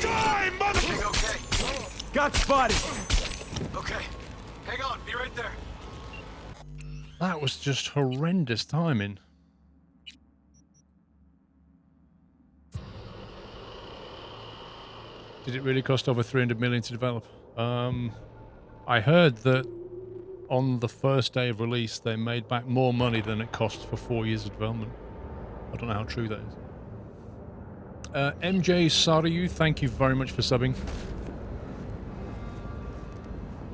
Die, mother! Okay. Got spotted! Okay. Hang on, be right there. That was just horrendous timing. Did it really cost over 300 million to develop? I heard that on the first day of release they made back more money than it cost for 4 years of development. I don't know how true that is. MJ Sariu, thank you very much for subbing.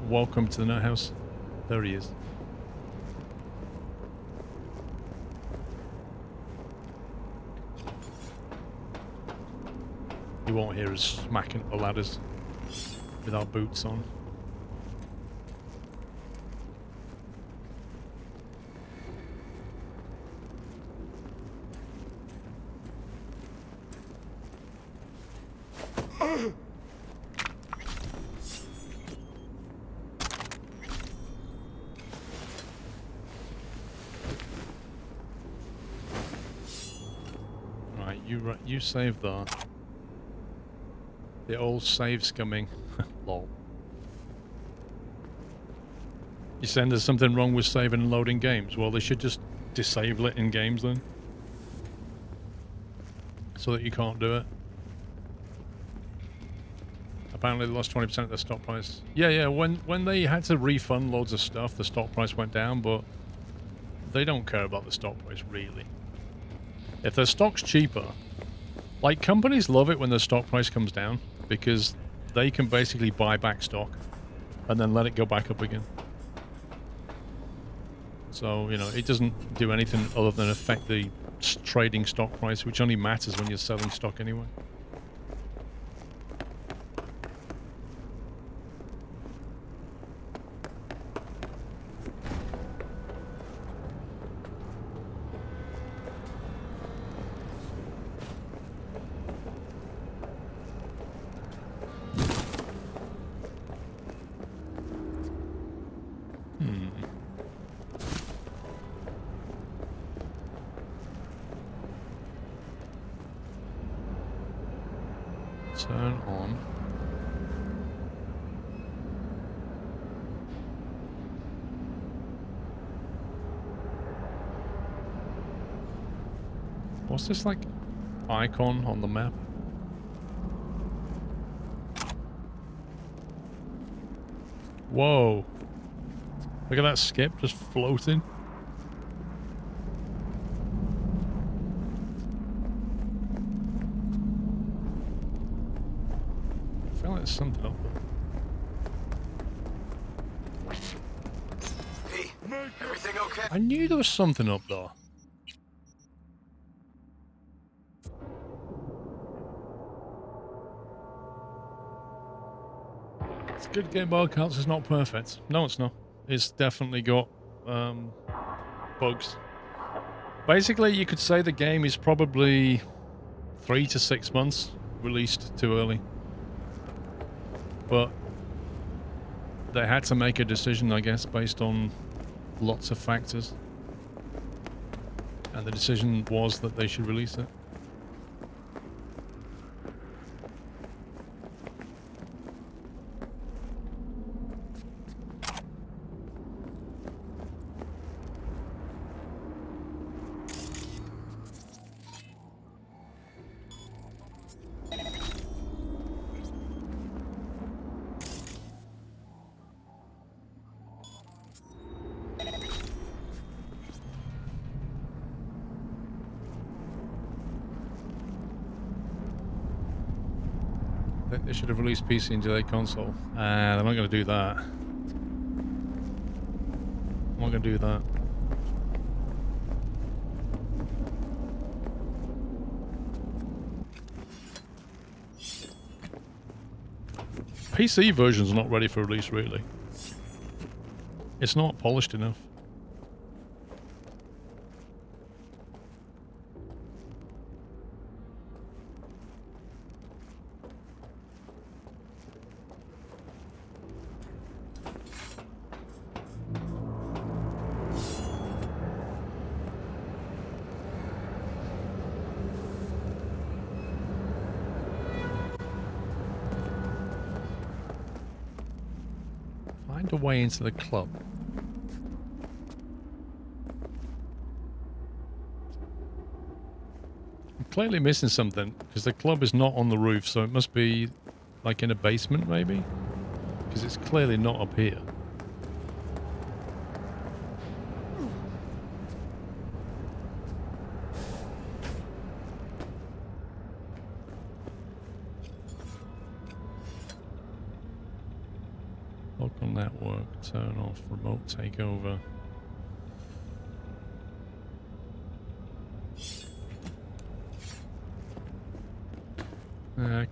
Welcome to the Nut House. There he is. You won't hear us smacking up the ladders with our boots on. Right, you save that. The old save scumming. Lol. You're saying there's something wrong with saving and loading games? Well, they should just disable it in games then. So that you can't do it. Apparently they lost 20% of their stock price. Yeah, when they had to refund loads of stuff, the stock price went down, but they don't care about the stock price, really. If their stock's cheaper... Like, companies love it when the stock price comes down, because they can basically buy back stock and then let it go back up again. So, you know, it doesn't do anything other than affect the trading stock price, which only matters when you're selling stock anyway. Turn on. What's this like icon on the map? Whoa. Look at that skip just floating. I feel like there's something up there. Hey, everything okay? I knew there was something up there. It's a good game, but counts is not perfect. No, it's not. It's definitely got bugs. Basically, you could say the game is probably 3 to 6 months released too early. But they had to make a decision, I guess, based on lots of factors. And the decision was that they should release it. They should have released PC and delayed console. They're not going to do that. I'm not going to do that. PC version's not ready for release, really. It's not polished enough. Find a way into the club. I'm clearly missing something because the club is not on the roof, so it must be like in a basement maybe, because it's clearly not up here. Local network, turn off, remote takeover.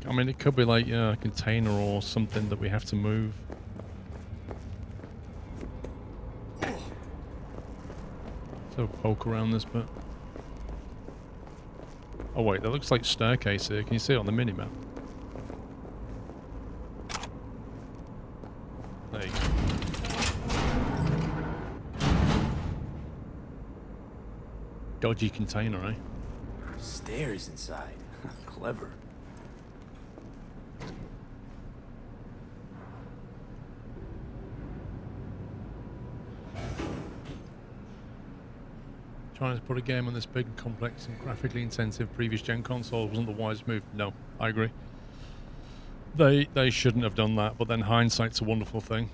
I mean, it could be like a container or something that we have to move. So poke around this bit. Oh wait, that looks like staircase here. Can you see it on the minimap? There you go. Dodgy container, eh? Stairs inside. Clever. Trying to put a game on this big and complex and graphically intensive previous gen console wasn't the wise move. No, I agree. They shouldn't have done that, but then hindsight's a wonderful thing.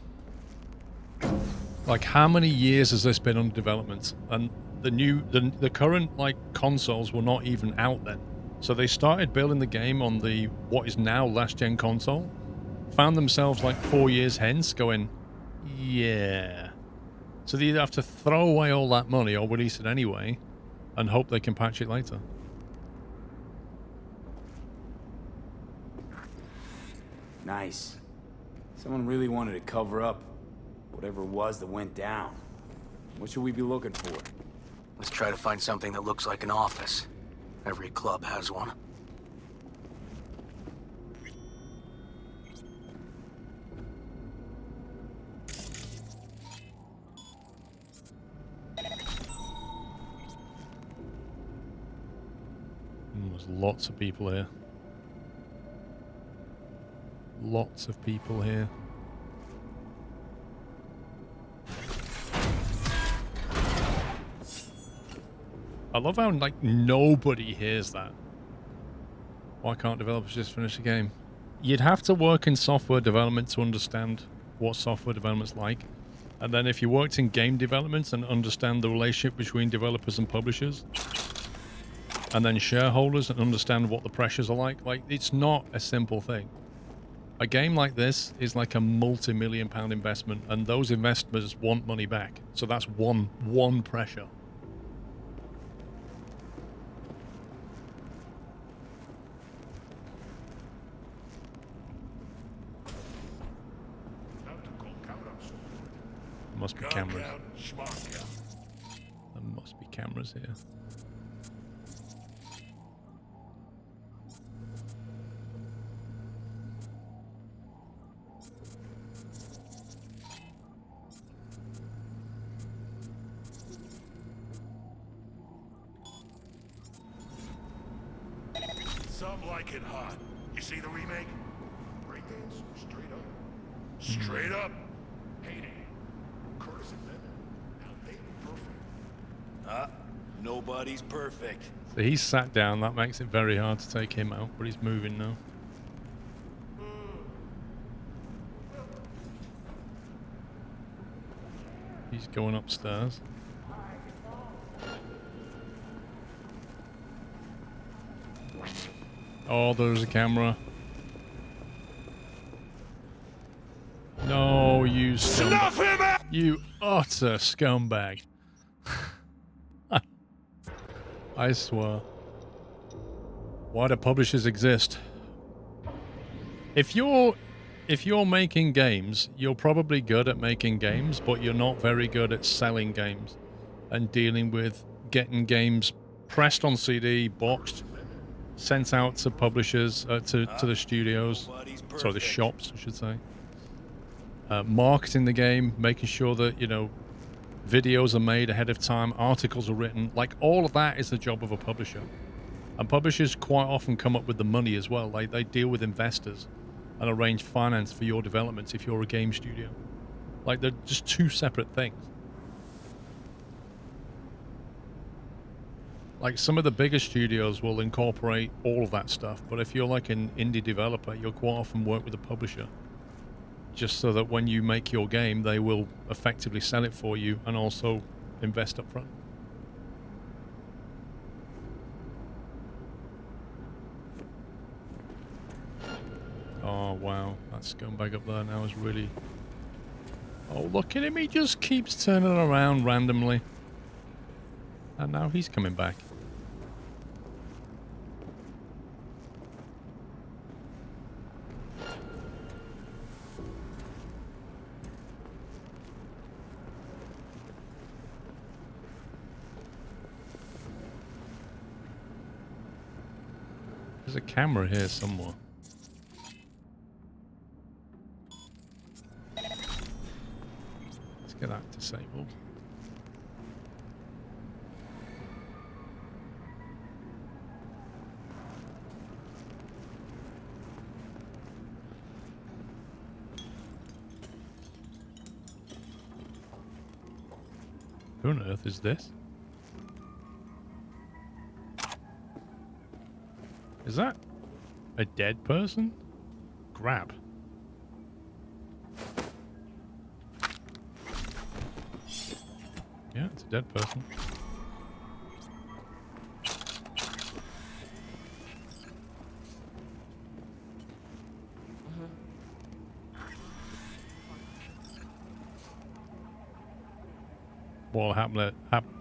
Like, how many years has this been under development? And the current like consoles were not even out then. So they started building the game on the what is now last gen console, found themselves like 4 years hence going, yeah. So they either have to throw away all that money or release it anyway and hope they can patch it later. Nice. Someone really wanted to cover up whatever it was that went down. What should we be looking for? Let's try to find something that looks like an office. Every club has one. There's lots of people here. Lots of people here. I love how, like, nobody hears that. Why can't developers just finish the game? You'd have to work in software development to understand what software development's like. And then if you worked in game development and understand the relationship between developers and publishers, and then shareholders and understand what the pressures are like, it's not a simple thing. A game like this is like a multi-million-pound investment, and those investors want money back. So that's one pressure. There must be cameras. There must be cameras here. Some like it hot. You see the remake? Breakdance, straight up. Straight up. Hate it. Curtis and Bennett. Now they perfect. Nobody's perfect. So he's sat down. That makes it very hard to take him out, but he's moving now. He's going upstairs. Oh, there's a camera. No, you Snuff him out! You utter scumbag. I swear. Why do publishers exist? If you're making games, you're probably good at making games, but you're not very good at selling games and dealing with getting games pressed on CD, boxed, sent out to publishers, to the studios, sorry, the shops, I should say. Marketing the game, making sure that, you know, videos are made ahead of time, articles are written, like all of that is the job of a publisher. And publishers quite often come up with the money as well. Like they deal with investors and arrange finance for your development if you're a game studio. Like they're just two separate things. Like some of the bigger studios will incorporate all of that stuff, but if you're like an indie developer, you'll quite often work with a publisher. Just so that when you make your game, they will effectively sell it for you and also invest up front. Oh, wow. That scumbag up there now is really... Oh, look at him. He just keeps turning around randomly. And now he's coming back. There's a camera here somewhere. Let's get that disabled. Who on earth is this? Is that a dead person? Grab. Yeah, it's a dead person. What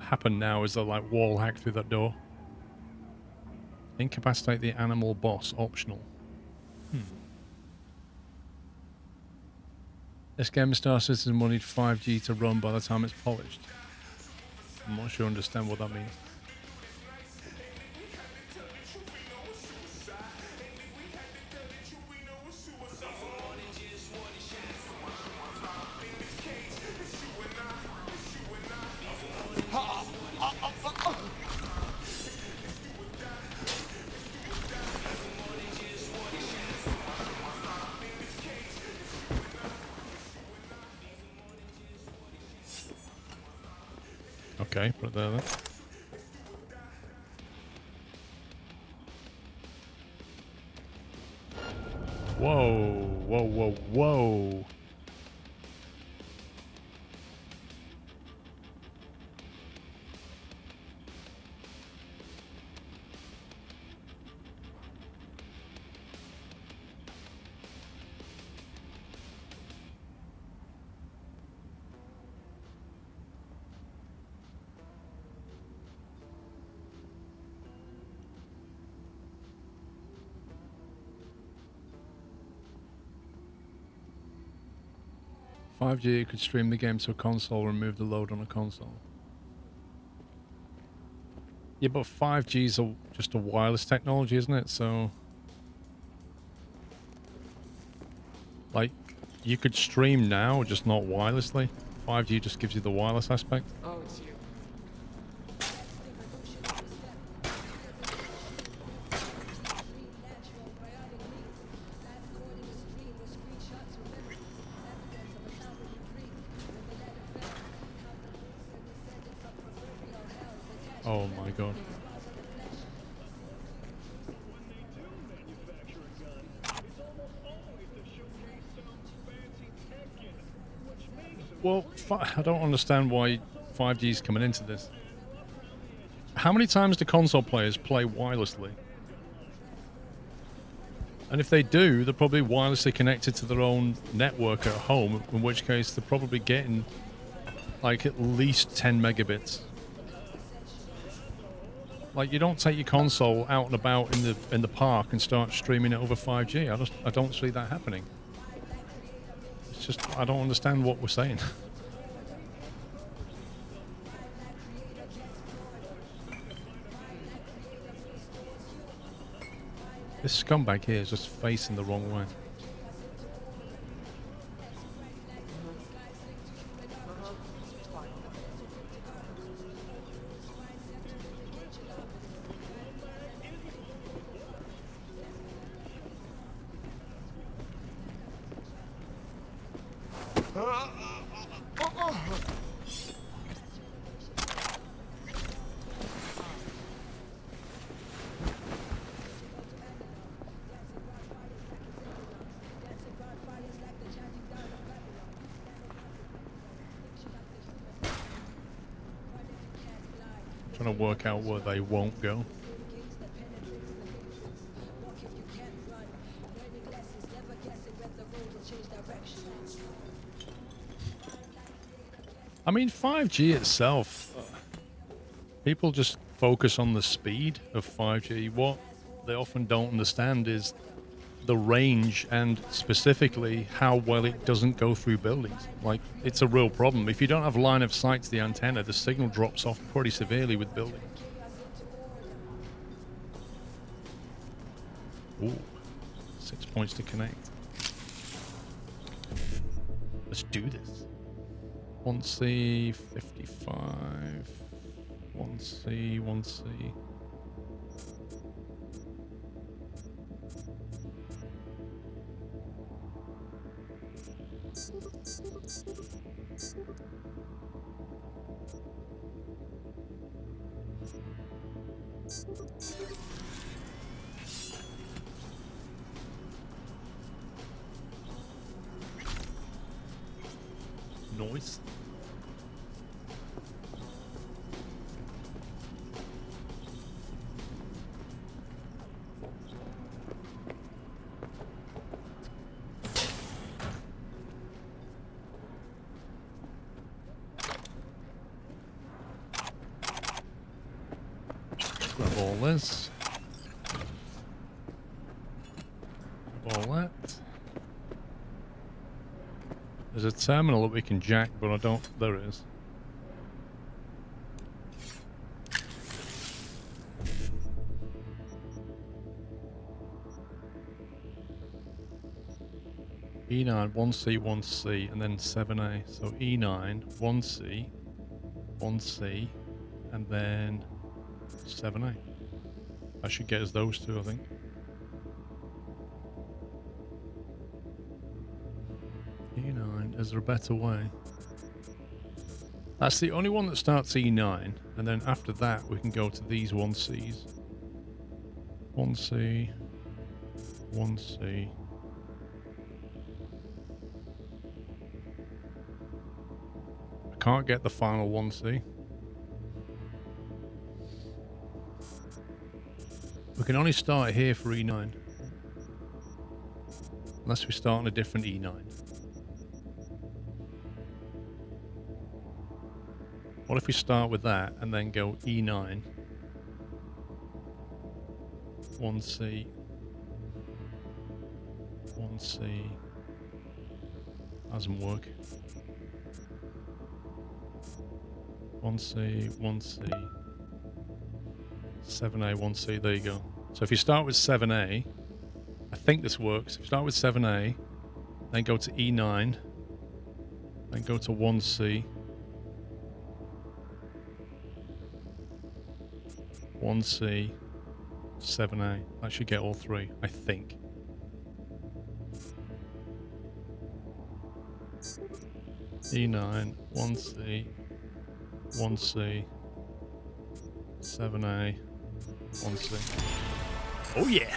happened now is a like wall hack through that door. Incapacitate the animal boss, optional. This game Star Citizen will need 5G to run by the time it's polished. I'm not sure I understand what that means. Okay, put it there then. Whoa, whoa, whoa, whoa. $5G, you could stream the game to a console, remove the load on a console. Yeah, but 5G is just a wireless technology, isn't it? So, like, you could stream now, just not wirelessly. 5G just gives you the wireless aspect. Oh, it's you. Oh my god. Well, I don't understand why 5G is coming into this. How many times do console players play wirelessly? And if they do, they're probably wirelessly connected to their own network at home, in which case they're probably getting like at least 10 megabits. Like, you don't take your console out and about in the park and start streaming it over 5G. I don't see that happening. It's just, I don't understand what we're saying. This scumbag here is just facing the wrong way. Trying to work out where they won't go. I mean, 5G itself, people just focus on the speed of 5G. What they often don't understand is the range and specifically how well it doesn't go through buildings. Like, it's a real problem. If you don't have line of sight to the antenna, the signal drops off pretty severely with buildings. Ooh, 6 points to connect. Let's do this. 1C, 55. 1C, 1C. Noise. Grab all this. Grab all that. There's a terminal that we can jack, but I don't... There it is. E9, 1C, 1C, and then 7A. So E9, 1C, 1C, and then 7A. That should get us those two, I think. E9, is there a better way? That's the only one that starts E9, and then after that we can go to these 1Cs. 1C, 1C. I can't get the final 1C. We can only start here for E9. Unless we start on a different E9. What if we start with that and then go E9, 1C, 1C, doesn't work, 1C, 1C, 7A, 1C, there you go. So if you start with 7A, I think this works. If you start with 7A, then go to E9, then go to 1C, 1C, 7A. That should get all three, I think. E9, 1C, 1C, 7A, 1C. Oh yeah!